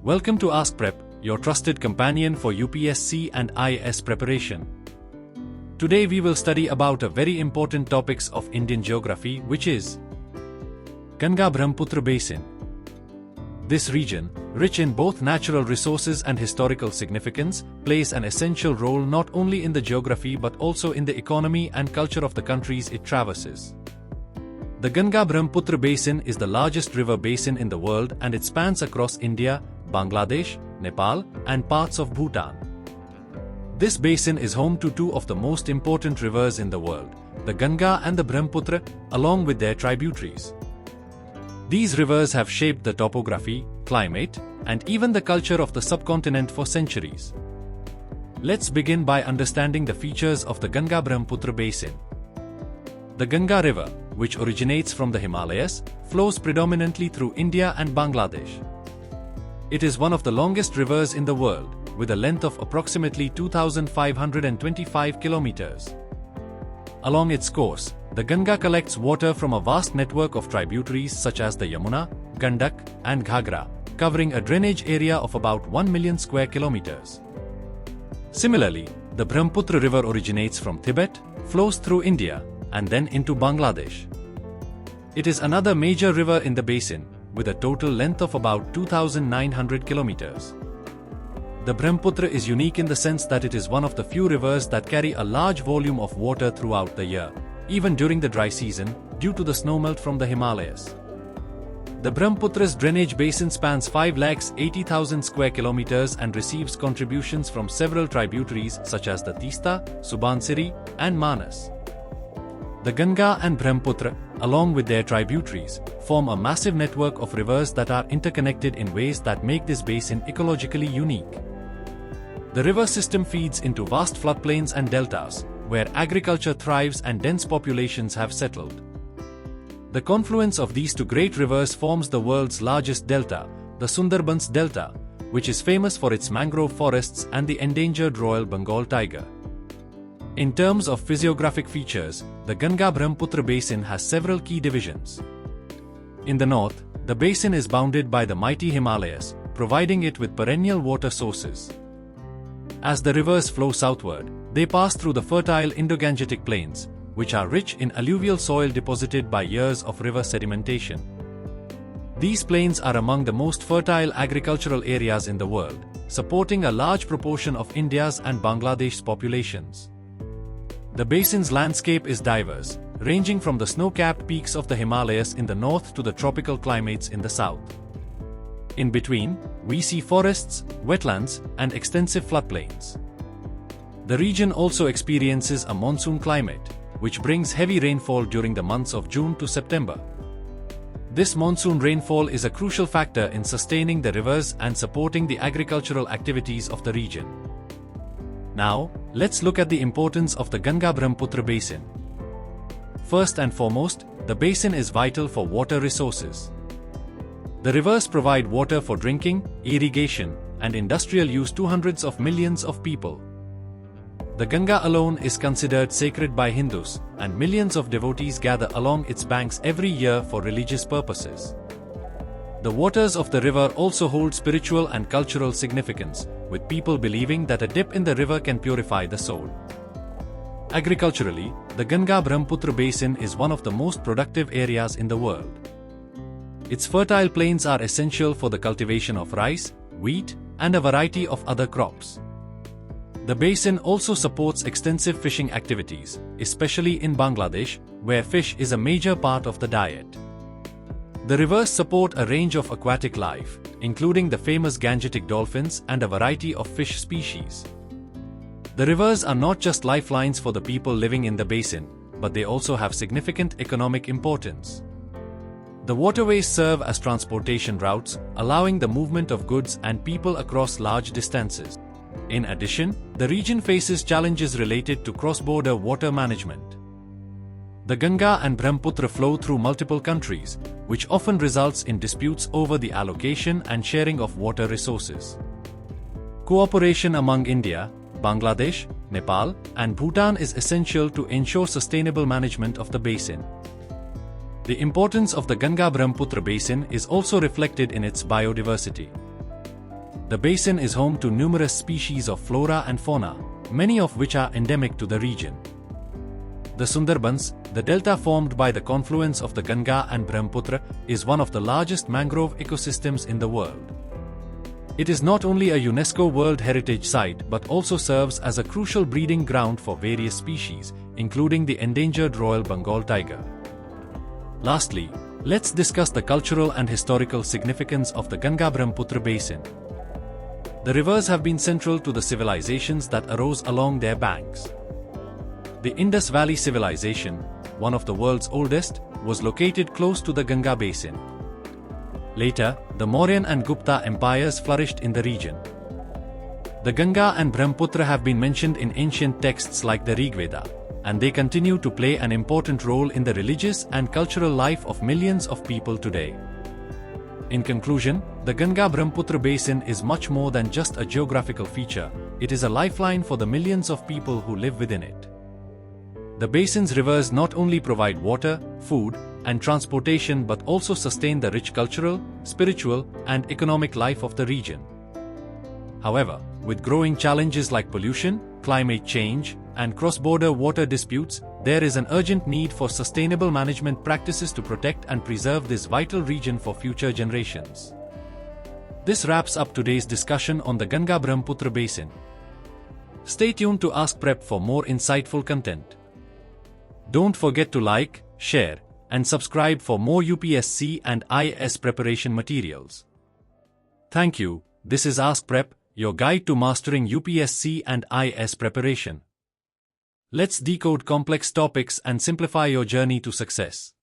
Welcome to AskPrep, your trusted companion for UPSC and IAS preparation. Today we will study about a very important topics of Indian geography, which is Ganga-Brahmaputra Basin. This region, rich in both natural resources and historical significance, plays an essential role not only in the geography but also in the economy and culture of the countries it traverses. The Ganga-Brahmaputra Basin is the largest river basin in the world and it spans across India, Bangladesh, Nepal, and parts of Bhutan. This basin is home to two of the most important rivers in the world, the Ganga and the Brahmaputra, along with their tributaries. These rivers have shaped the topography, climate, and even the culture of the subcontinent for centuries. Let's begin by understanding the features of the Ganga-Brahmaputra Basin. The Ganga River, which originates from the Himalayas, flows predominantly through India and Bangladesh. It is one of the longest rivers in the world, with a length of approximately 2,525 kilometers. Along its course, the Ganga collects water from a vast network of tributaries such as the Yamuna, Gandak, and Ghagra, covering a drainage area of about 1 million square kilometers. Similarly, the Brahmaputra River originates from Tibet, flows through India, and then into Bangladesh. It is another major river in the basin, with a total length of about 2,900 kilometers. The Brahmaputra is unique in the sense that it is one of the few rivers that carry a large volume of water throughout the year, even during the dry season, due to the snowmelt from the Himalayas. The Brahmaputra's drainage basin spans 5,80,000 square kilometers and receives contributions from several tributaries such as the Tista, Subansiri, and Manas. The Ganga and Brahmaputra, along with their tributaries, form a massive network of rivers that are interconnected in ways that make this basin ecologically unique. The river system feeds into vast floodplains and deltas, where agriculture thrives and dense populations have settled. The confluence of these two great rivers forms the world's largest delta, the Sundarbans Delta, which is famous for its mangrove forests and the endangered Royal Bengal tiger. In terms of physiographic features, the Ganga-Brahmaputra Basin has several key divisions. In the north, the basin is bounded by the mighty Himalayas, providing it with perennial water sources. As the rivers flow southward, they pass through the fertile Indo-Gangetic plains, which are rich in alluvial soil deposited by years of river sedimentation. These plains are among the most fertile agricultural areas in the world, supporting a large proportion of India's and Bangladesh's populations. The basin's landscape is diverse, ranging from the snow-capped peaks of the Himalayas in the north to the tropical climates in the south. In between, we see forests, wetlands, and extensive floodplains. The region also experiences a monsoon climate, which brings heavy rainfall during the months of June to September. This monsoon rainfall is a crucial factor in sustaining the rivers and supporting the agricultural activities of the region. Now, let's look at the importance of the Ganga-Brahmaputra Basin. First and foremost, the basin is vital for water resources. The rivers provide water for drinking, irrigation, and industrial use to hundreds of millions of people. The Ganga alone is considered sacred by Hindus, and millions of devotees gather along its banks every year for religious purposes. The waters of the river also hold spiritual and cultural significance, with people believing that a dip in the river can purify the soul. Agriculturally, the Ganga-Brahmaputra Basin is one of the most productive areas in the world. Its fertile plains are essential for the cultivation of rice, wheat, and a variety of other crops. The basin also supports extensive fishing activities, especially in Bangladesh, where fish is a major part of the diet. The rivers support a range of aquatic life, including the famous Gangetic dolphins and a variety of fish species. The rivers are not just lifelines for the people living in the basin, but they also have significant economic importance. The waterways serve as transportation routes, allowing the movement of goods and people across large distances. In addition, the region faces challenges related to cross-border water management. The Ganga and Brahmaputra flow through multiple countries, which often results in disputes over the allocation and sharing of water resources. Cooperation among India, Bangladesh, Nepal, and Bhutan is essential to ensure sustainable management of the basin. The importance of the Ganga-Brahmaputra Basin is also reflected in its biodiversity. The basin is home to numerous species of flora and fauna, many of which are endemic to the region. The Sundarbans, the delta formed by the confluence of the Ganga and Brahmaputra, is one of the largest mangrove ecosystems in the world. It is not only a UNESCO World Heritage Site but also serves as a crucial breeding ground for various species, including the endangered Royal Bengal tiger. Lastly, let's discuss the cultural and historical significance of the Ganga-Brahmaputra Basin. The rivers have been central to the civilizations that arose along their banks. The Indus Valley Civilization, one of the world's oldest, was located close to the Ganga Basin. Later, the Mauryan and Gupta empires flourished in the region. The Ganga and Brahmaputra have been mentioned in ancient texts like the Rigveda, and they continue to play an important role in the religious and cultural life of millions of people today. In conclusion, the Ganga-Brahmaputra Basin is much more than just a geographical feature, it is a lifeline for the millions of people who live within it. The basin's rivers not only provide water, food, and transportation but also sustain the rich cultural, spiritual, and economic life of the region. However, with growing challenges like pollution, climate change, and cross-border water disputes, there is an urgent need for sustainable management practices to protect and preserve this vital region for future generations. This wraps up today's discussion on the Ganga-Brahmaputra Basin. Stay tuned to AskPrep for more insightful content. Don't forget to like, share, and subscribe for more UPSC and IAS preparation materials. Thank you. This is AskPrep, your guide to mastering UPSC and IAS preparation. Let's decode complex topics and simplify your journey to success.